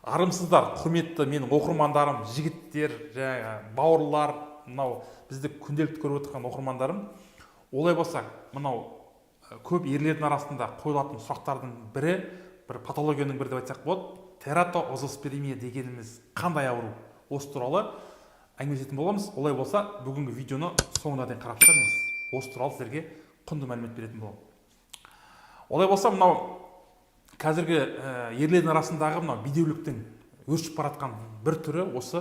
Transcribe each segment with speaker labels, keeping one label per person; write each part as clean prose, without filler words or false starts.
Speaker 1: Армысыздар, құрметті менің оқырмандарым, жігіттер, бауырлар, мынау бізді күнделікті көріп отырған оқырмандарым. Олай болса, мынау көп ерлердің арасында қойылатын сұрақтардың бірі, бір патологияның бірі деп айтсақ болады, тератоозоспермия дегеніміз қандай ауру? Осы туралы әңгімелесетін боламыз. Олай болса, бүгінгі видеоны соңына дейін қарап шығыңыз. Осы туралы сіздерге құнды мәлімет беретін боламын. Олай болса, мынау қазіргі ерлердің арасындағы мынау бедеуліктің өршіп баратқан бір түрі осы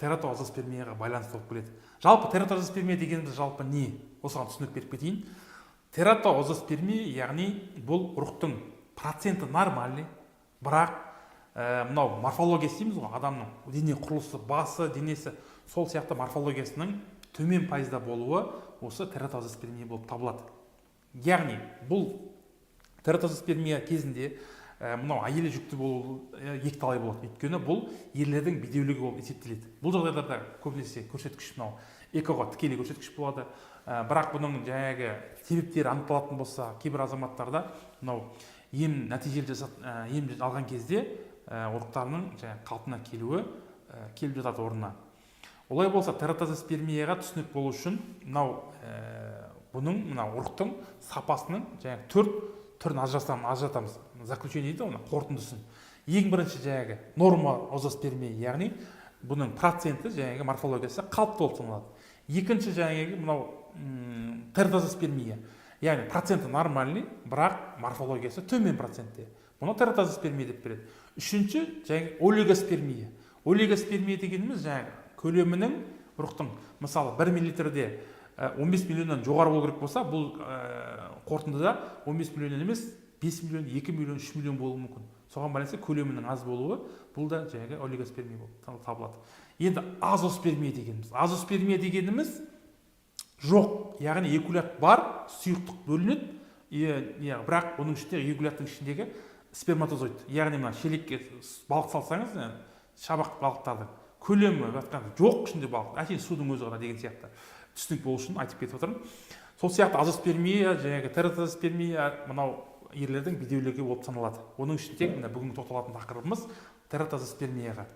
Speaker 1: тератоозоспермияға байланысты болып келеді. Жалпы тератоозоспермия дегеніміз жалпы не? Осыған түсінік беріп кетейін. Тератоозоспермия, яғни бұл ұрықтың проценті нормальный, бірақ мынау морфологиясы дейміз ғой, адамның дене құрылысы, басы, денесі, сол сияқты морфологиясының төмен пайызда болуы осы тератоозоспермия болып табылады. Яғни бұл тератоозоспермия кезінде мынау әйелі жүкті болу екіталай болады. Өйткені бұл ерлердің бедеулігі болып есептеледі. Бұл жағдайларда көбінесе көрсеткіш мынау экоға тікелей көрсеткіш болады. Бірақ бұның жаңағы себептері анықталатын болса, кейбір азаматтарда мынау ем нәтижелі ем алған кезде ұрықтарының қалпына келуі келіп жатады орнына. Олай болса, тератоозоспермияға түсінік болу үшін бұның ұрықтың сапасының төрт түрін ажыратамыз. Заключение дейді оны, қорытындысын. Ең бірінші норма озоспермия, яғни бұның проценті морфологиясы қалыпты болып саналады. Екінші тератоозоспермия, яғни проценті нормальный, бірақ морфологиясы төмен процентте. Бұны тератоозоспермия деп береді. Үшінші олигоспермия. Олигоспермия дегеніміз көлемінің ұрықтың, мысалы 1 миллилитрде 15 миллионнан жоғары болу керек болса, бұл қорытындыда 15 миллионнан емес, 5 миллион, 2 миллион, 3 миллион болуы мүмкін. Соған байланысты көлемінің аз болуы, бұл да олигоспермия болып табылады. Енді азоспермия дегеніміз. Азоспермия дегеніміз жоқ, яғни эякулят бар, сұйықтық бөлінеді, бірақ оның ішінде эякуляттың ішіндегі сперматозоид, яғни шелекке балық салсаңыз, шабақ балықтардың көлемі жоқ ішінде балық, әшейін судың өзі ғана деген сияқты түсінік болу үшін айтып кетіп отырмын. Сол сияқты азоспермия, тератоозоспермия мынау ерлердің бедеулігі болып саналады. Оның ішінде бүгінгі тоқталатын тақырыбымыз тератоозоспермияға.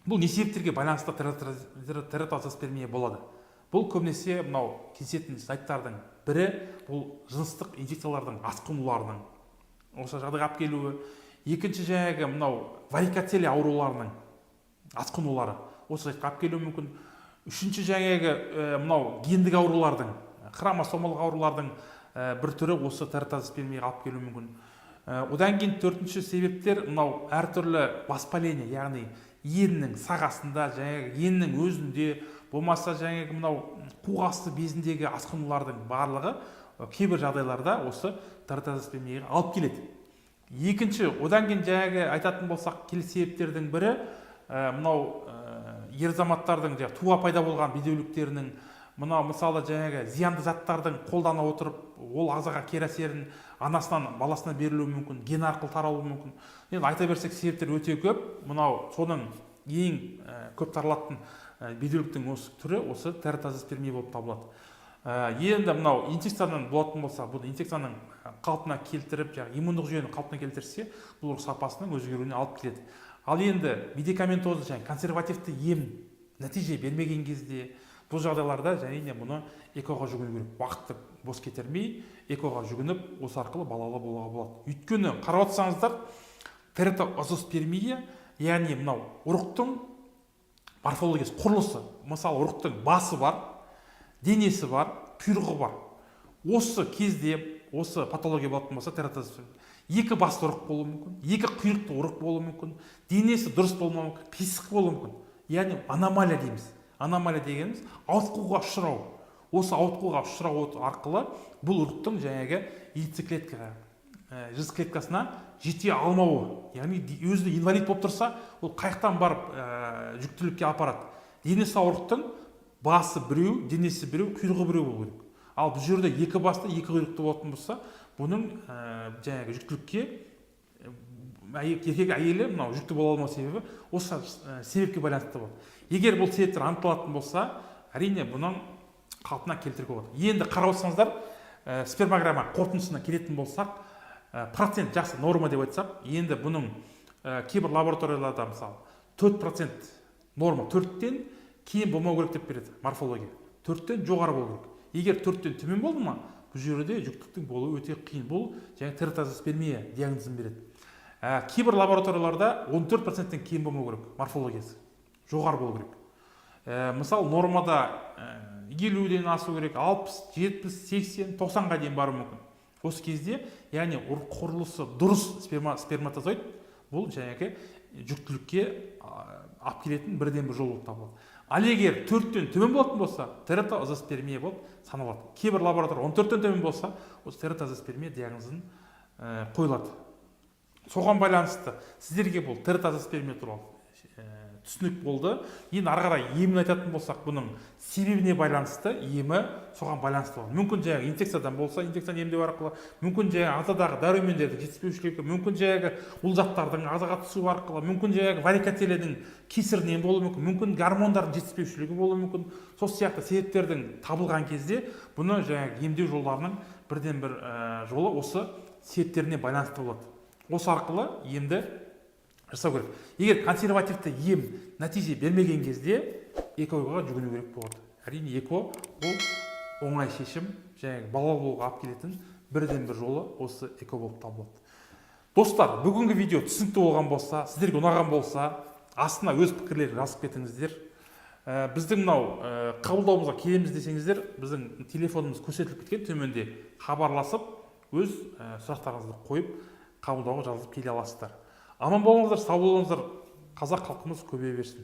Speaker 1: Бұл не себептерге байланысты тератоозоспермия болады? Бұл көбінесе мынау кездесетін жайттардың бірі, бұл жыныстық инфекциялардың асқынуларының осы жағдайға алып келуі. Екінші мынау варикоцелия ауруларының асқынулары осы жайтқа алып келуі мүмкін. Үшінші мынау гендік аурулардың, хромосомалық аурулардың бір түрі осы тератоозоспермияға алып келуі мүмкін. Одан кейін төртінші себептер мынау әртүрлі воспаление, яғни еннің сағасында, еннің өзінде, болмаса мынау қуқасты безіндегі асқынулардың барлығы кейбір жағдайларда осы тератоозоспермияға алып келеді. Екінші, одан кейін айтатын болсақ, келесі себептердің бірі мынау ер азаматтардың туа пайда болған бедеуліктерінің, мынау мысалы зиянды заттардың қолдана отырып, ол ағзаға кері әсерін анасынан баласына берілуі мүмкін, ген арқылы таралуы мүмкін. Енді айта берсек, себептер өте көп. Мынау соның ең көп таралатын бедеуліктің осы түрі осы тератоозоспермия болып табылады. Енді мынау инфекциядан болатын болса, бұл инфекцияның қалпына келтіріп, иммундық жүйені қалпына келтірсе, бұл сапасының өзгеруіне алып келеді. Ал енді медикаментозды консервативті ем нәтиже бермеген кезде, бұл жағдайларда мұны экоға жүгіну керек. Уақытты бос кетірмей, экоға жүгініп, осы арқылы балалы болуға болады. Өйткені қарап отырсаңыздар, тератоозоспермия, яғни мынау ұрықтың морфологиясы, құрылысы, мысалы ұрықтың басы бар, денесі бар, құйрығы бар. Осы кезде, осы патология болатын болса, тератоозоспермия екі басты ұрық болуы мүмкін, екі құйрықты ұрық болуы мүмкін, денесі дұрыс болмауы мүмкін, қисық болуы мүмкін. Яғни аномалия дейміз. Аномалия дегеніміз ауытқуға ұшырау. Осы ауытқуға ұшырау арқылы бұл ұрықтың яйцеклеткаға, жыныс клеткасына жете алмауы. Яғни өзі инвалид болып тұрса, ол қайықтан барып жүктілікке апарады. Денесі сау ұрықтың басы біреу, денесі біреу, құйрығы біреу болу керек. Ал бұл жерде екі басты, екі құйрықты болатын болса, бұның жүктілікке еркек әйелі жүкті бола алмау себебі осы себепке байланысты болады. Егер бұл себептер анықталатын болса, әрине бұның қалпына келтіруге болады. Енді қарап отырсаңыздар, спермограмма қорытындысына келетін болсақ, процент жақсы норма деп айтсақ, енді бұның кейбір лабораторияларда мысалы 4% норма 4-тен кейін болмау керек деп береді морфология. 4-тен жоғары болу керек. Егер 4-тен төмен болды ма, бұл жерде жүктіліктің болуы өте қиын. Бұл жаңа тератозоспермия диагнозын береді. Кейбір лабораторияларда 14%-тен кейін болмау керек морфологиясы. Жоғары болу керек. Мысалы нормада 50-ден асу керек, 60, 70, 80, 90-ға дейін бару мүмкін. Осы кезде, яғни құрылысы дұрыс сперматозоид бұл жаңағы жүктілікке алып келетін бірден бір жол болып табылады. Ал егер 4-тен төмен болатын болса, тератозоспермия болып саналады. Кейбір лаборатория 14-тен төмен болса, осы тератозоспермия диагнозын қойылады. Соған байланысты сіздерге бұл тератозоспермия туралы түсінік болды. Енді ары қарай емін айтатын болсақ, бұның себебіне байланысты емі соған байланысты болады. Мүмкін жаңағы инфекциядан болса, инфекцияны емдеу арқылы, мүмкін жаңағы ағзадағы дәрумендердің жетіспеушілігі, мүмкін жаңағы бұл заттардың ағзаға түсуі арқылы, мүмкін жаңағы варикотелияның кесірінен болуы мүмкін, мүмкін гормондардың жетіспеушілігі болуы мүмкін. Сол сияқты себептердің табылған кезде бұны жаңағы емдеу жолдарының бірден бір жолы осы себептеріне байланысты болады. Осы арқылы емді жасау керек. Егер консервативті ем нәтиже бермеген кезде экоға жүгіну керек болады. Әрине эко бұл оңай шешім, жаңағы бала болуға алып келетін бірден бір жолы осы эко болып табылады. Достар, бүгінгі видео түсінікті болған болса, сіздерге ұнаған болса, астына өз пікірлеріңізді жазып кетіңіздер. Біздің мынау қабылдауымызға келеміз десеңіздер, біздің телефонымыз көрсетіліп кеткен төменде хабарласып, өз сұрақтарыңызды қойып, қабылдауға жазылып келе аласыздар. Аман болыңыздар, сау болыңыздар. Қазақ халқымыз көбейе берсін.